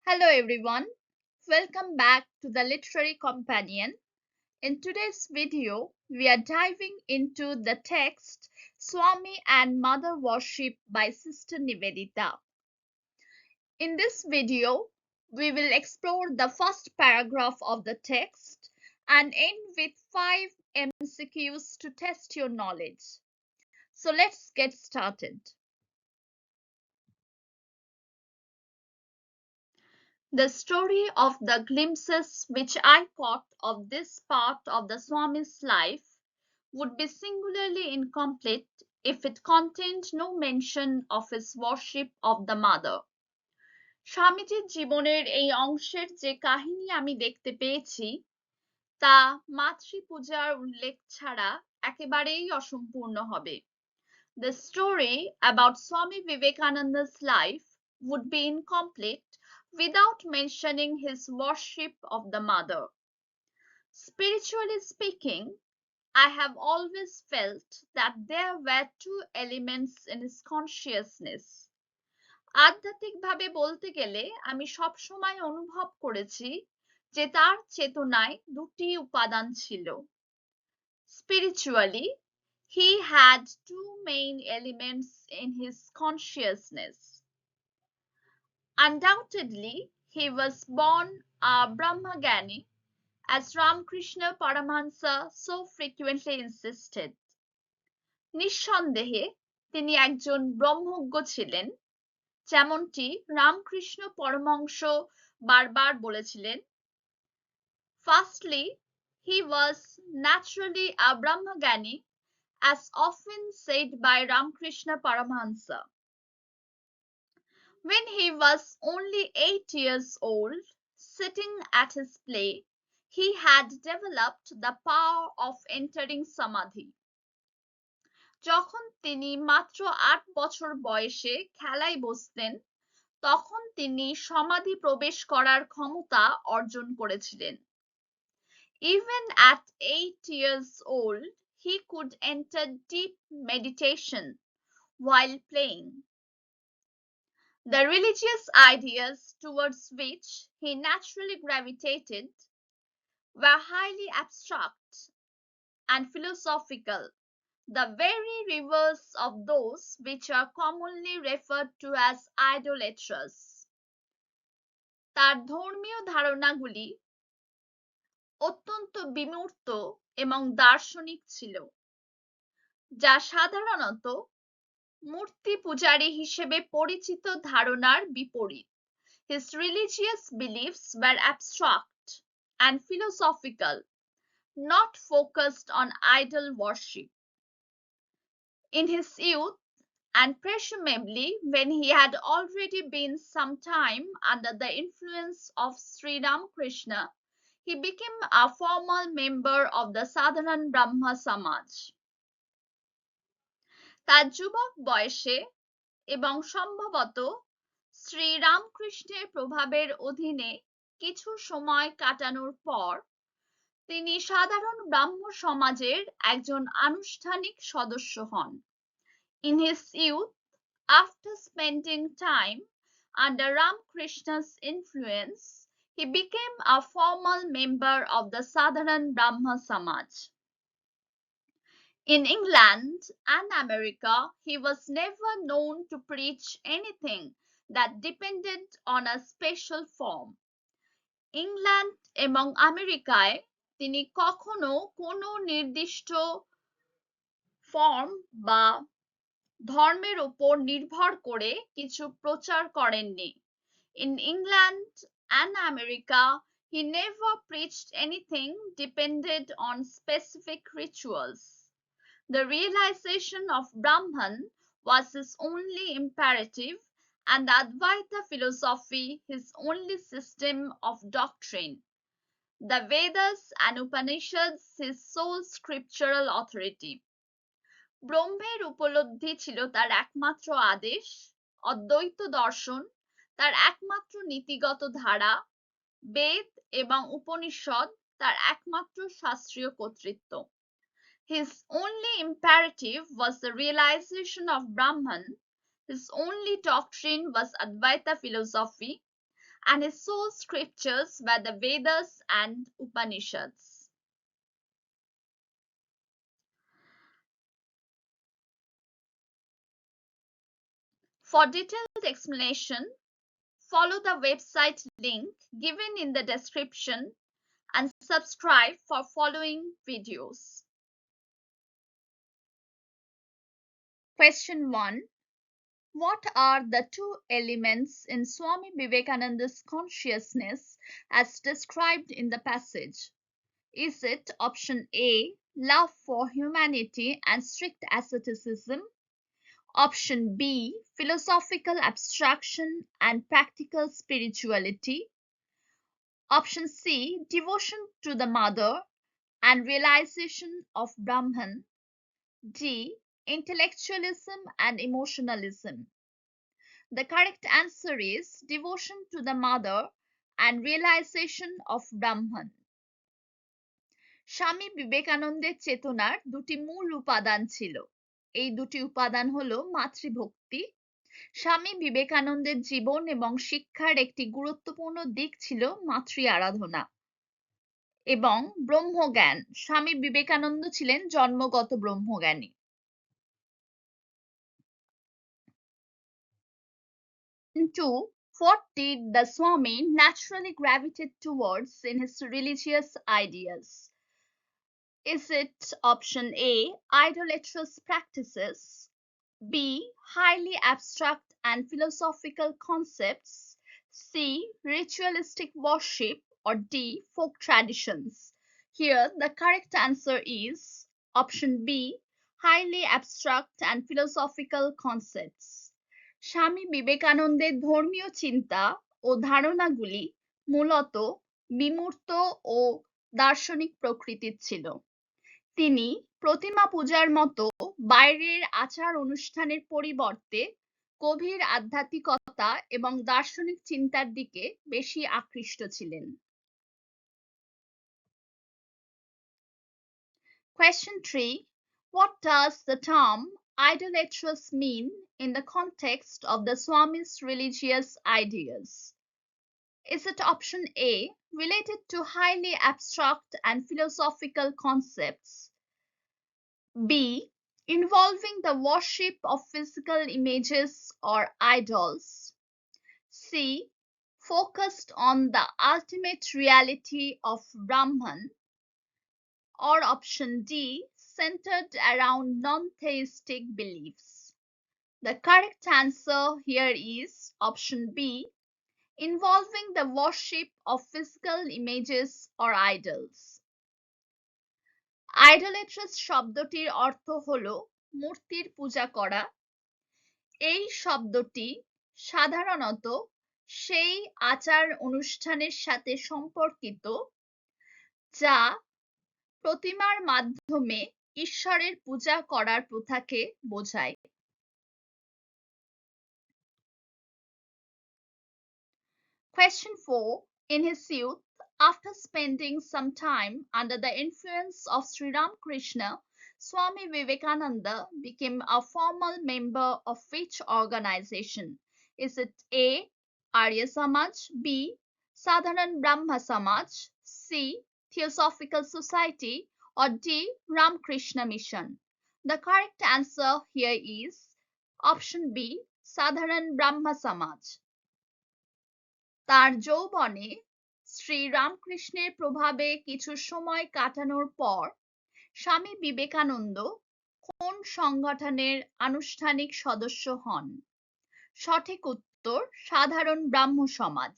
Hello everyone, welcome back to the Literary Companion. In today's video, we are diving into the text Swami and Mother Worship by Sister Nivedita. In this video, we will explore the first paragraph of the text and end with 5 MCQs to test your knowledge. So let's get started. The story of the glimpses which I caught of this part of the Swami's life would be singularly incomplete if it contained no mention of his worship of the mother. স্বামীজির জীবনের এই অংশের যে কাহিনী আমি দেখতে পেয়েছি তা মাতৃপূজার উল্লেখ ছাড়া একেবারেই অসম্পূর্ণ হবে। The story about Swami Vivekananda's life would be incomplete without mentioning his worship of the mother. Spiritually speaking, I have always felt that there were two elements in his consciousness. আধ্যাত্মিকভাবে বলতে গেলে আমি সবসময় অনুভব করেছি যে তার চেতনায় দুটি উপাদান ছিল। Spiritually, he had two main elements in his consciousness. Undoubtedly, he was born a Brahmagani, as Ramakrishna Paramahansa so frequently insisted. নিঃসন্দেহে তিনি একজন ব্রহ্মজ্ঞ ছিলেন, যেমনটি রামকৃষ্ণ পরমহংস বারবার বলেছিলেন। Firstly, he was naturally a Brahmagani, as often said by Ramakrishna Paramahansa. When he was only 8 years old, sitting at his play, he had developed the power of entering samadhi. যখন তিনি মাত্র ৮ বছর বয়সে খেলায় বসতেন, তখন তিনি সমাধি প্রবেশ করার ক্ষমতা অর্জন করেছিলেন। Even at 8 years old, he could enter deep meditation while playing. The religious ideas towards which he naturally gravitated were highly abstract and philosophical, the very reverse of those which are commonly referred to as idolatrous. তার ধর্মীয় ধারণাগুলি অত্যন্ত বিমূর্ত এবং দার্শনিক ছিল, যা সাধারণত মূর্তি পূজারী হিসেবে পরিচিত ধারণার বিপরীত। His religious beliefs were abstract and philosophical, not focused on idol worship. In his youth, and presumably when he had already been some time under the influence of Sri Ramakrishna, he became a formal member of the Sadharan Brahma Samaj. তার যুবক বয়সে এবং সম্ভবত শ্রী রামকৃষ্ণের প্রভাবের অধীনে কিছু সময় কাটানোর পর তিনি সাধারণ ব্রাহ্ম সমাজের একজন আনুষ্ঠানিক সদস্য হন। In his youth, after spending time under Ramakrishna's influence, he became a formal member of the Sadharan Brahma Samaj. In England and America, he was never known to preach anything that depended on a special form. England এবং আমেরিকায় তিনি কখনো কোনো নির্দিষ্ট form বা ধর্মের উপর নির্ভর করে কিছু প্রচার করেননি। In England and America, he never preached anything depended on specific rituals. The realization of Brahman was his only imperative, and the Advaita philosophy his only system of doctrine. The Vedas and Upanishads his sole scriptural authority. ব্রহ্মের উপলব্ধি ছিল তার একমাত্র আদেশ, অদ্বৈত দর্শন তার একমাত্র নীতিগত ধারা, বেদ এবং উপনিষদ তার একমাত্র শাস্ত্রীয় কর্তৃত্ব। His only imperative was the realization of Brahman. His only doctrine was Advaita philosophy, and his source scriptures were the Vedas and Upanishads. For detailed explanation, follow the website link given in the description and subscribe for following videos. Question 1. What are the two elements in Swami Vivekananda's consciousness as described in the passage? Is it option A, love for humanity and strict asceticism? Option B, philosophical abstraction and practical spirituality? Option C, devotion to the mother and realization of Brahman? D, intellectualism and emotionalism? The correct answer is devotion to the mother and realization of Brahman. স্বামী বিবেকানন্দের চেতনার দুটি মূল উপাদান ছিল। এই দুটি উপাদান হলো মাতৃভক্তি। স্বামী বিবেকানন্দের জীবন এবং শিক্ষার একটি গুরুত্বপূর্ণ দিক ছিল মাতৃ আরাধনা এবং ব্রহ্মজ্ঞান। স্বামী বিবেকানন্দ ছিলেন জন্মগত ব্রহ্মজ্ঞানী। 2. What did the Swami naturally gravitate towards in his religious ideas? Is it option A, idolatrous practices, B, highly abstract and philosophical concepts, C, ritualistic worship, or D, folk traditions? Here, the correct answer is option B, highly abstract and philosophical concepts. স্বামী বিবেকানন্দের ধর্মীয় চিন্তা ও ধারণাগুলি মূলত বিমূর্ত ও দার্শনিক প্রকৃতির ছিল। তিনি প্রতিমা পূজার মতো বাইরের আচার অনুষ্ঠানের পরিবর্তে গভীর আধ্যাত্মিকতা এবং দার্শনিক চিন্তার দিকে বেশি আকৃষ্ট ছিলেন। Question 3. What does the term idolatrous mean in the context of the Swami's religious ideas? Is it option A, related to highly abstract and philosophical concepts? B, involving the worship of physical images or idols? C, focused on the ultimate reality of Brahman? Or option D, centered around non-theistic beliefs? The correct answer here is option B, involving the worship of physical images or idols. আইডোলেট্রাস শব্দটির অর্থ হলো মূর্তির পূজা করা। এই শব্দটি সাধারণত সেই আচার অনুষ্ঠানের সাথে সম্পর্কিত যা প্রতিমার মাধ্যমে ঈশ্বরের পূজা করার প্রথাকে বোঝায়। Question 4. In his youth, after spending some time under the influence of Sri Ramakrishna, Swami Vivekananda became a formal member of which organization? Is it A, Arya Samaj, B, Sadharan Brahma Samaj, C, Theosophical Society, or D, Ramakrishna Mission? The correct answer here is option B, Sadharan Brahma Samaj. তার যৌবনে শ্রী রামকৃষ্ণের প্রভাবে কিছু সময় কাটানোর পর স্বামী বিবেকানন্দ কোন সংগঠনের আনুষ্ঠানিক সদস্য হন? সঠিক উত্তর সাধারণ ব্রাহ্ম সমাজ।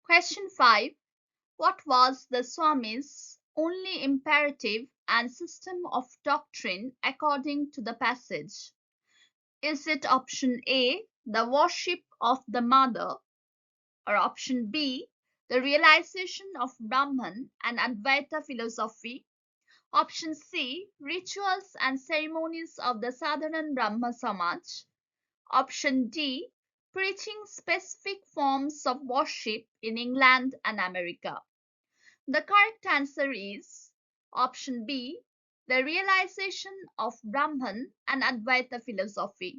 Question 5. What was the Swami's only imperative and system of doctrine according to the passage? Is it option A, the worship of the mother, or option B, the realization of Brahman and Advaita philosophy? Option C, rituals and ceremonies of the Sadharan Brahma Samaj? Option D, preaching specific forms of worship in England and America? The correct answer is option B, The realization of Brahman and Advaita philosophy.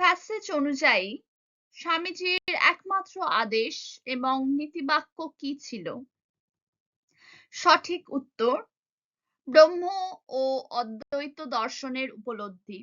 Passage অনুযায়ী স্বামীজির একমাত্র আদেশ এবং নীতিবাক্য কি ছিল? সঠিক উত্তর ব্রহ্ম ও অদ্বৈত দর্শনের উপলব্ধি।